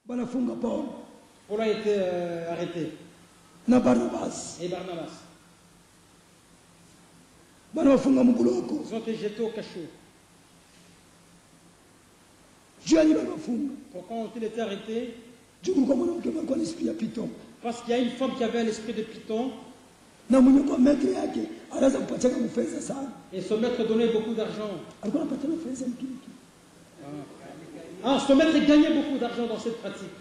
Paul a été arrêté. Na Barnabas. Et Barnabas. Ils ont été jetés au cachot. Pourquoi ont-ils été arrêtés? Parce qu'il y a une femme qui avait l'esprit de Python. Et son maître donnait beaucoup d'argent. Son maître gagnait beaucoup d'argent dans cette pratique.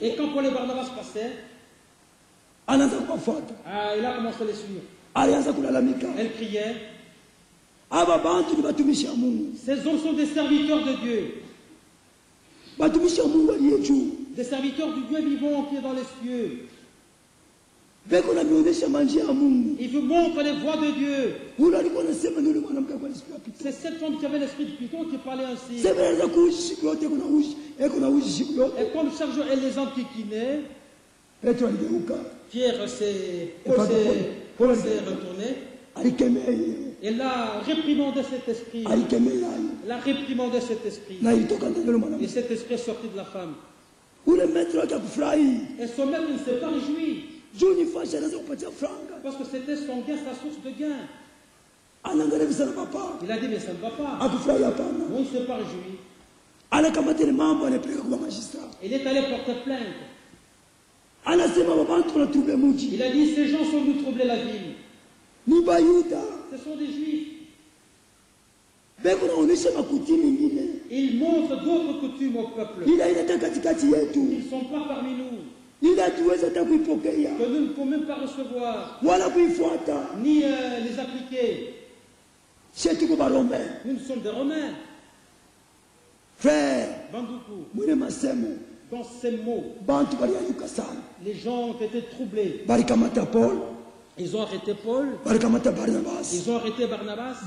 Et quand Paul et Barnabas passaient, il a commencé à les suivre. Elle criait. Ces hommes sont des serviteurs de Dieu. Des serviteurs du Dieu vivant qui est dans les cieux. Il vous montre les voies de Dieu. C'est cette femme qui avait l'esprit de Python qui parlait ainsi. Et comme chaque jour elle les enquiquinait, Pierre s'est retourné. Elle a réprimandé cet esprit. Elle a réprimandé cet esprit. Et cet esprit est sorti de la femme. Et son maître ne s'est pas réjoui. Parce que c'était son gain, sa source de gain. Il a dit, mais ça ne va pas. Non, il ne s'est pas réjoui. Il est allé porter plainte. Il a dit, ces gens sont venus troubler la ville. Ce sont des juifs. Ils montrent d'autres coutumes au peuple. Ils ne sont pas parmi nous. Que nous ne pouvons même pas recevoir. Ni les appliquer. Nous sommes des Romains. Frère, Bandoukou. Dans ces mots, les gens ont été troublés. Ils ont arrêté Paul. Ils ont arrêté Barnabas.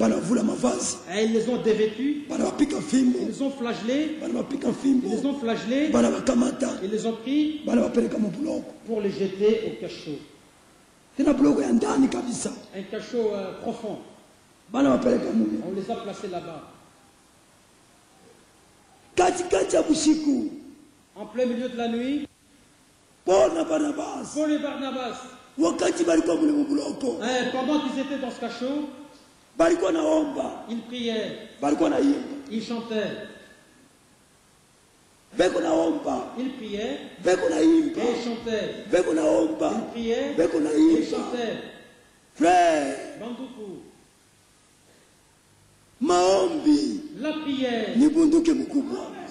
Et ils les ont dévêtus. Ils les ont flagellés. Ils les ont flagellés. Ils les ont pris pour les jeter au cachot. Un cachot profond. On les a placés là-bas. En plein milieu de la nuit, Paul et Barnabas, pendant qu'ils étaient dans ce cachot, ils priaient, ils chantaient. Ils priaient et ils chantaient. Ils priaient et ils chantaient. Frère, Bandoukou. maombi, La prière,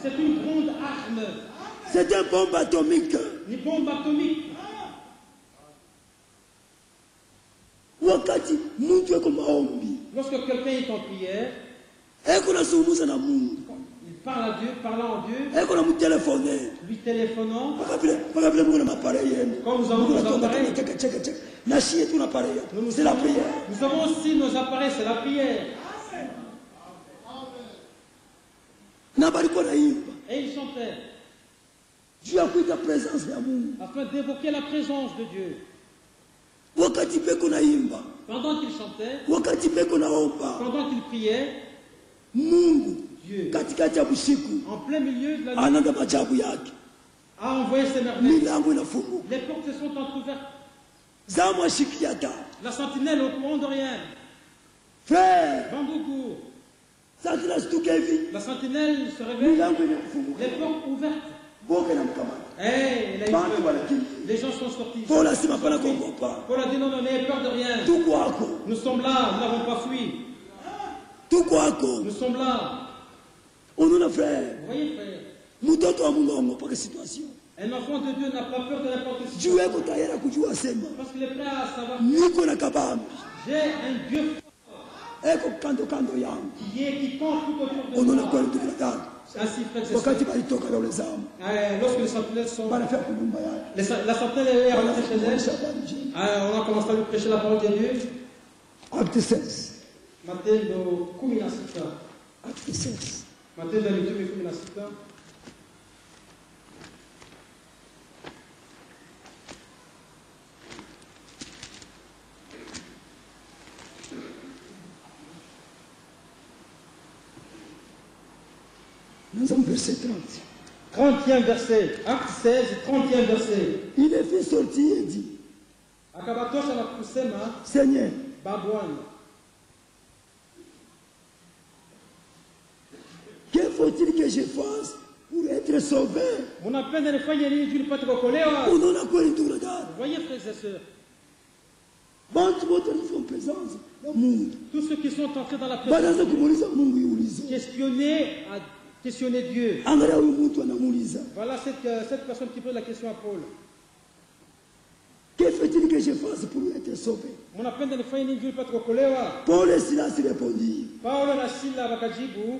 c'est une grande arme. c'est une bombe atomique. Une bombe atomique. Wakati mtu yuko maombi, Lorsque quelqu'un est en prière, il parle à Dieu, parlant à Dieu, lui téléphonant. Quand nous avons nos appareils, c'est la prière. Nous avons aussi nos appareils, c'est la prière. Et il chantait afin d'évoquer la présence de Dieu. Pendant qu'il chantait, pendant qu'il priait, Dieu, en plein milieu de la nuit, a envoyé ses merveilles. Les portes se sont entrouvertes. La sentinelle au courant de rien. Frère, Bandoukou. La sentinelle se réveille. Les portes ouvertes. Hey, les gens sont sortis. Paul a dit non, n'ayez peur de rien. Nous sommes là, nous n'avons pas fui. Nous sommes là. Vous voyez, frère, un enfant de Dieu n'a pas peur de n'importe quelle situation. Parce qu'il est prêt à savoir. J'ai un Dieu qui compte tout autour de moi. Ainsi, frère, lorsque les sentinelles sont... La sentinelle est rentrée chez elle. On a commencé à lui prêcher la parole de Dieu. Acte 16. Matendo 16. Acte 16. Matendo 16. Nous sommes verset 30. 30e verset. Acte 16, 30e verset. Il est fait sortir et dit, Akabatosha na kusema, Seigneur, Babwana, que faut-il que je fasse pour être sauvé? munapenda nifanye nini ili nipate kuokolewa? Unaona kweli ndugu na dada? Voyez frères et sœurs, Bantu wote walifika présence ya Mungu. tous ceux qui sont entrés dans la présence, Banaanza kumuuliza Mungu yuulizo. questionner Dieu. Angalia huyu mtu anamuuliza, Voilà cette personne qui pose la question à Paul. que faut-il que je fasse pour être sauvé? Munapenda nifanye nini ili nipate kuokolewa? Paul et Silas répondit, Paulo na Sila wakajibu,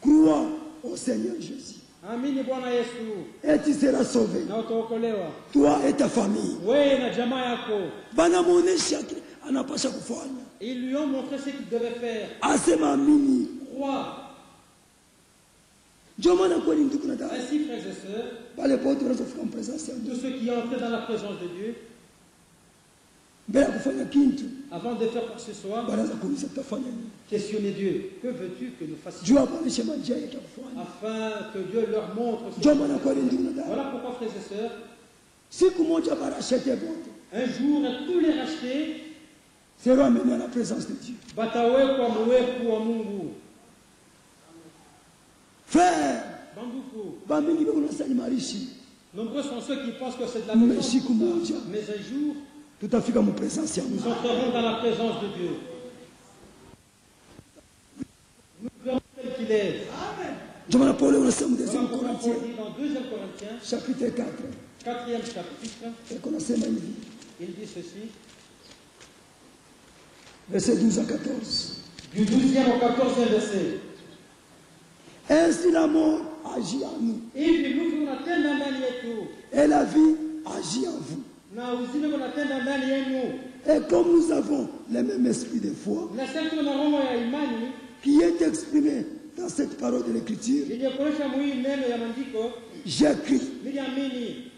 crois au Seigneur Jésus amini Bwana Yesu et tu seras sauvé, na utaokolewa, toi et ta famille. wewe na jamaa yako. Banamuonesha anapasha kufanya. Ils lui ont montré ce qu'il devait faire. Asema amini. Crois. Ndio maana kweli ndugu na dada, Ainsi, frères et sœurs, pale pote tunazofika présence ya tous Mungu. ceux qui entrent dans la présence de Dieu, Mbele ya kufanya kitu, avant de faire quoi que ce soit, banaanza kuuliza tutafanya nini? questionnez Dieu. Que veux-tu que nous fassions? Jua abaoneshe njia ya kufanya. Afin que Dieu leur montre ce Ndio maana kweli ndugu na dada, Voilà pourquoi, frères et sœurs, siku moja barashete bote un jour, tous les rachetés seront amenés à la présence de Dieu. batawekwa mweku wa Mungu. Frère, Banduku, bamingi beko nasali marishi. nombreux sont ceux qui pensent que c'est de la Mais présence. siku moja Mais un jour, tutafika mu présence ya nous Mungu. entrerons dans la présence de Dieu. Nous verrons tel qu'il est. Ndio maana Paulo anasema mu Voilà deuxième pourquoi Corinthiens Paul dit dans 2 Corinthiens, chapitre 4, 4e chapitre, et anasema hivi, il dit ceci, verset 12 à 14. du 12e au 14e verset. Ainsi la mort agit en nous, Hivi Mungu unatenda ndani yetu et la vie agit en vous. na uzima unatenda ndani yenu, Et comme nous avons le même esprit de foi na sisi tuna roho ya imani qui est exprimé dans cette parole de l'Écriture, iliyokuonyesha muhimu neno ya maandiko, j'écris. niliamini.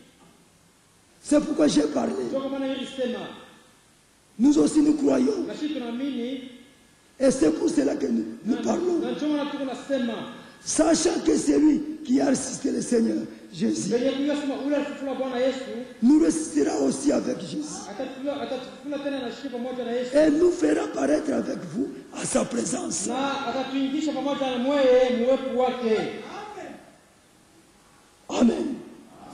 C'est pourquoi j'ai parlé. Ndio kwa maana nilisema, Nous aussi nous croyons. na sisi tunaamini, Et c'est pour cela que nous parlons. na ndio maana tuko nasema, Sachant que c'est lui qui a ressuscité le Seigneur Jésus, venye kuyasema ule alifufula Bwana Yesu, nous ressuscitera aussi avec Jésus. atatufufula tena na shi pamoja na Yesu, Et nous fera paraître avec vous à sa présence. na atatuingisha pamoja na mweye muwepo wake. Amen.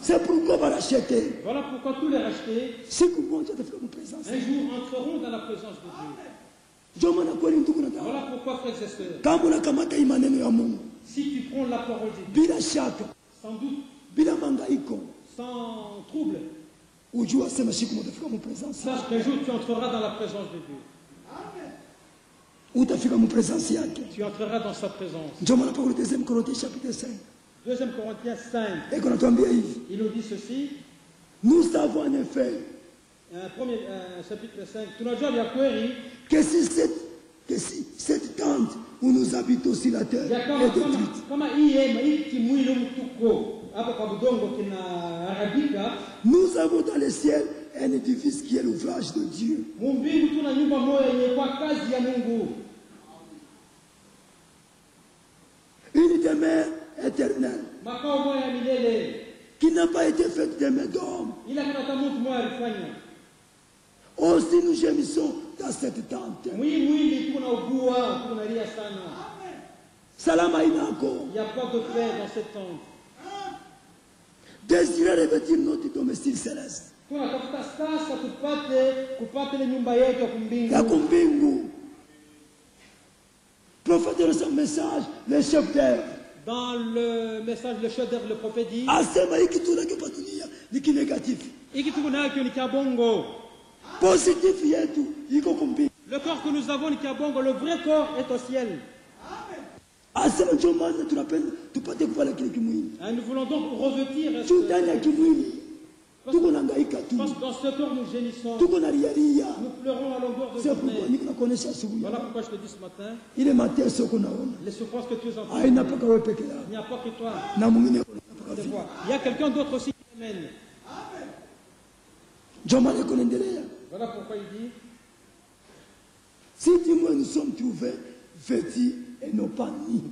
C'est pourquoi on va l'acheter. Voilà pourquoi tous les rachetés, C'est comment tu as fait mon présence. un jour, entreront dans la présence de Dieu. Ndio maana kweli ndugu na dada, Voilà pourquoi, frères et sœurs, kama unakamata hii maneno ya Mungu si tu prends la parole de Dieu, bila shaka, sans doute, bila mangaiko, sans trouble, ujua sema siku moja utafika mu presence. sache qu'un jour tu entreras dans la présence de Dieu. Utafika mu presence yake. Tu entreras dans sa présence. Ndio maana Paulo deuxième Corinthiens chapitre 5. 2 Corinthiens 5, Et qu'onatuambia hivi, il nous dit ceci, nous savons en effet chapitre 5, tunajua vya kweli que si cette tente où nous habitons sur la terre ya est détruite, kama hii hema hii kimwili mtuko hapa kwa budongo kinaharibika, nous avons dans le ciel un édifice qui est l'ouvrage de Dieu. mumbingu tuna nyumba moja yenye kwa kazi ya Mungu, Une demeure éternelle makao moja ya milele, qui n'a pas été faite de main d'homme. ila kuna tamutu moja alifanya. Aussi nous gémissons dans cette tente. Mwili kuna ugua, kuna lia sana. Salama inako. Il n'y a pas de paix dans cette tente. Désirer revêtir notre domicile céleste. Tunatafuta sasa kupate ile nyumba yetu ya kumbingu. Ya kumbingu. Prophète de son message, le chef d'œuvre. Dans le message, le chef d'œuvre, le prophète dit, Asema hiki tunakipa dunia ni kinegatif. hiki tuko nayo ni kabongo. Positif yetu iko kumbingu. Le corps que nous avons ni kabongo, le vrai corps est au ciel. Asema ndio maana tunapenda tupate kuvala kile kimwili. Nous voulons donc revêtir Tu ndani ya kimwili. Tuko nangaika tu. parce que dans ce corps nous gémissons, Tuko na ria. nous pleurons à longueur de C'est pourquoi journée. niko nakuonesha asubuhi. Voilà pourquoi je te dis ce matin, Ile mateso uko naona. les souffrances que tu es en train de Haina vivre, paka wewe peke yako. il n'y a pas que toi. Na mwingine paka de vile. voir. Il y a quelqu'un d'autre aussi qui t'amène. Ndio maana iko naendelea. Voilà pourquoi il dit, Si du moins nous sommes trouvés vêtus et non pas ni.